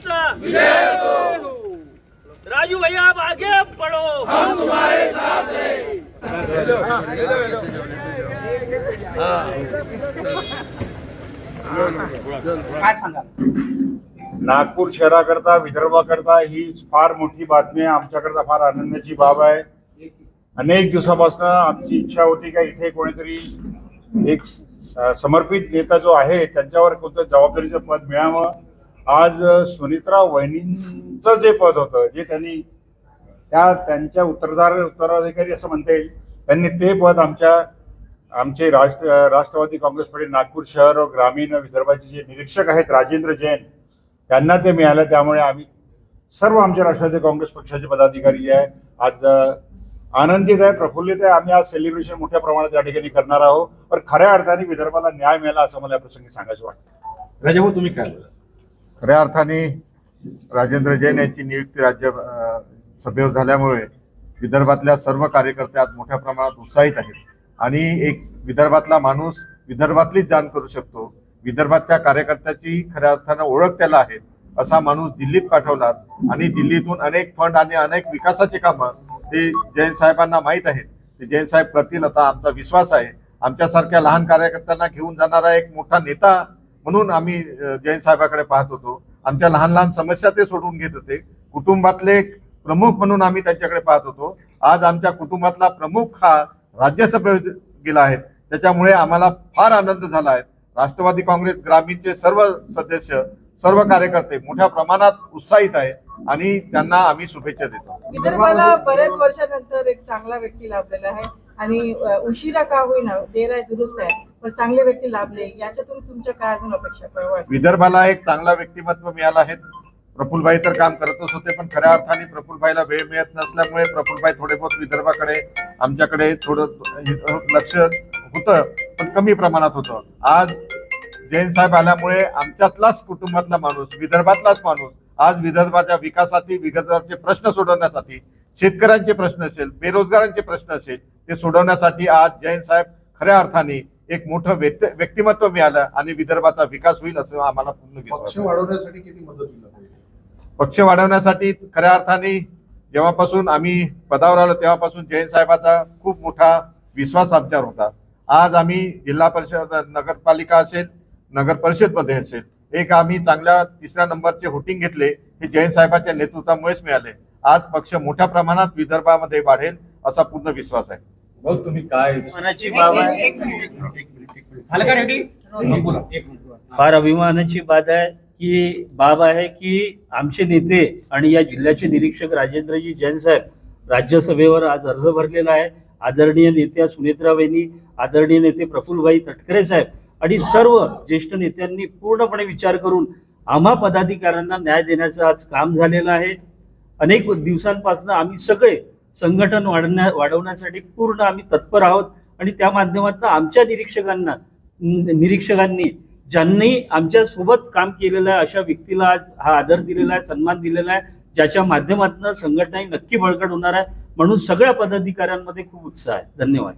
का राजू भैया आप आगे बढ़ो, हम तुम्हारे साथ हैं। काय सांगा? नागपूर शहराकरता विदर्भाकरता ही फार मोठी बातमी आहे, आमच्याकरता फार आनंदाची बाब आहे। अनेक दिवसापासून आमची इच्छा होती का इथे कोणीतरी एक समर्पित नेता जो आहे त्यांच्यावर कोणतं जबाबदारीचं पद मिळावं। आज सुनित्रा वहिनींचं जे पद होतं, जे त्यांनी त्यांच्या उत्तराधिकारी असं म्हणता येईल, त्यांनी ते पद आमचे राष्ट्रवादी काँग्रेस पार्टी नागपूर शहर व ग्रामीण विदर्भाचे जे निरीक्षक आहेत राजेंद्र जैन, त्यांना ते मिळालं। त्यामुळे आम्ही सर्व आमचे राष्ट्रवादी काँग्रेस पक्षाचे पदाधिकारी आहे आज आनंदित आहे, प्रफुल्लित आहे। आम्ही आज सेलिब्रेशन मोठ्या प्रमाणात या ठिकाणी करणार आहोत, पण खऱ्या अर्थाने विदर्भाला न्याय मिळाला असं मला या प्रसंगी सांगायचं वाटतं। राजाभाऊ तुम्ही काय बोला? खऱ्या अर्थाने राजेंद्र जैन यांची नियुक्ती राज्यसभेवर झाल्यामुळे विदर्भातल्या सर्व कार्यकर्ते आज मोठ्या प्रमाणात उत्साहित आहेत आणि एक विदर्भातला माणूस विदर्भातलीच जाण करू शकतो, विदर्भातल्या कार्यकर्त्याची खऱ्या अर्थानं ओळख त्याला आहे असा माणूस दिल्लीत पाठवला आणि दिल्लीतून अनेक फंड आणि अनेक विकासाची कामं ते जैन साहेबांना माहीत आहेत, ते जैन साहेब करतील असा आमचा विश्वास आहे। आमच्यासारख्या लहान कार्यकर्त्यांना घेऊन जाणारा एक मोठा नेता म्हणून आम्ही जैन साहेबाकडे पाहत होतो। आमच्या लहान लहान समस्या ते सोडवून घेत होते, कुटुंबातले प्रमुख म्हणून आम्ही त्यांच्याकडे पाहत होतो। आज आमच्या कुटुंबातला प्रमुख हा राज्यसभेत गेला आहे, त्याच्यामुळे आम्हाला फार आनंद झाला आहे। राष्ट्रवादी काँग्रेस ग्रामीणचे सर्व सदस्य सर्व कार्यकर्ते मोठ्या प्रमाणात उत्साहित आहे आणि त्यांना आम्ही शुभेच्छा देतो। विदर्भाला बऱ्याच वर्षानंतर एक चांगला व्यक्ती लाभलेला आहे आणि उशिरा का होईना देर आहे दुरुस्त आहे, पण चांगले व्यक्ती लाभले, याच्यातून तुमच्या काय अजून अपेक्षा? विदर्भाला एक चांगला व्यक्तिमत्व मिळालं आहे। प्रफुल्लभाई तर काम करतच होते, पण खऱ्या अर्थाने प्रफुल्लभाईला वेळ मिळत नसल्यामुळे प्रफुल्लभाई थोडे बहुत विदर्भाकडे आमच्याकडे थोडं लक्ष होतं, पण कमी प्रमाणात होतं। आज जैन साहेब आल्यामुळे आमच्यातलाच कुटुंबातला माणूस, विदर्भातलाच माणूस आज विदर्भाच्या विकासासाठी, विदर्भाचे प्रश्न सोडवण्यासाठी, शेतकऱ्यांचे प्रश्न असेल, बेरोजगारांचे प्रश्न असेल, ते सोडवण्यासाठी आज जैन साहेब खऱ्या अर्थाने एक मोठं व्यक्तिमत्व मिळालं आणि विदर्भाचा विकास होईल असं आम्हाला पूर्ण विश्वास आहे। पक्ष वाढवण्यासाठी किती मदत होईल? पक्ष वाढवण्यासाठी खऱ्या अर्थाने जेव्हापासून आम्ही पदावर आलो तेव्हापासून जैन साहेबाचा खूप मोठा विश्वास आमच्यावर होता। आज आम्ही जिल्हा परिषद, नगरपालिका असेल, नगर परिषदमध्ये असेल, एक आम्ही चांगल्या 3ऱ्या नंबरचे होटिंग घेतले, हे जैन साहेबांच्या नेतृत्वामुळेच मिळाले। आज पक्ष मोठ्या प्रमाणात विदर्भामध्ये वाढेल असा पूर्ण विश्वास आहे। भाऊ तुम्ही काय मनाची बाब आहे, फार अभिमानाची बाब आहे की आमचे नेते आणि या जिल्ह्याचे निरीक्षक राजेंद्रजी जैन साहेब राज्यसभेवर आज अर्ज भरलेला आहे। आदरणीय नेत्या सुनेत्रा वहिनी, आदरणीय नेते प्रफुल्लभाई तटकरे साहेब आणि सर्व ज्येष्ठ नेत्यांनी पूर्णपणे विचार करून आम्हा पदाधिकाऱ्यांना न्याय देण्याचं आज काम झालेलं आहे। अनेक दिवसांपासून आम्ही सगळे संघटन वाढवण्यासाठी पूर्ण आम्ही तत्पर आहोत आणि त्या माध्यमातून आमच्या निरीक्षकांनी ज्यांनी आमच्या सोबत काम केलेलं आहे अशा व्यक्तीला आज हा आदर दिलेला आहे, सन्मान दिलेला आहे, ज्याच्या माध्यमातून संघटना नक्की बळकट होणार आहे। म्हणून सगळ्या पदाधिकाऱ्यांमध्ये खूप उत्साह आहे। धन्यवाद।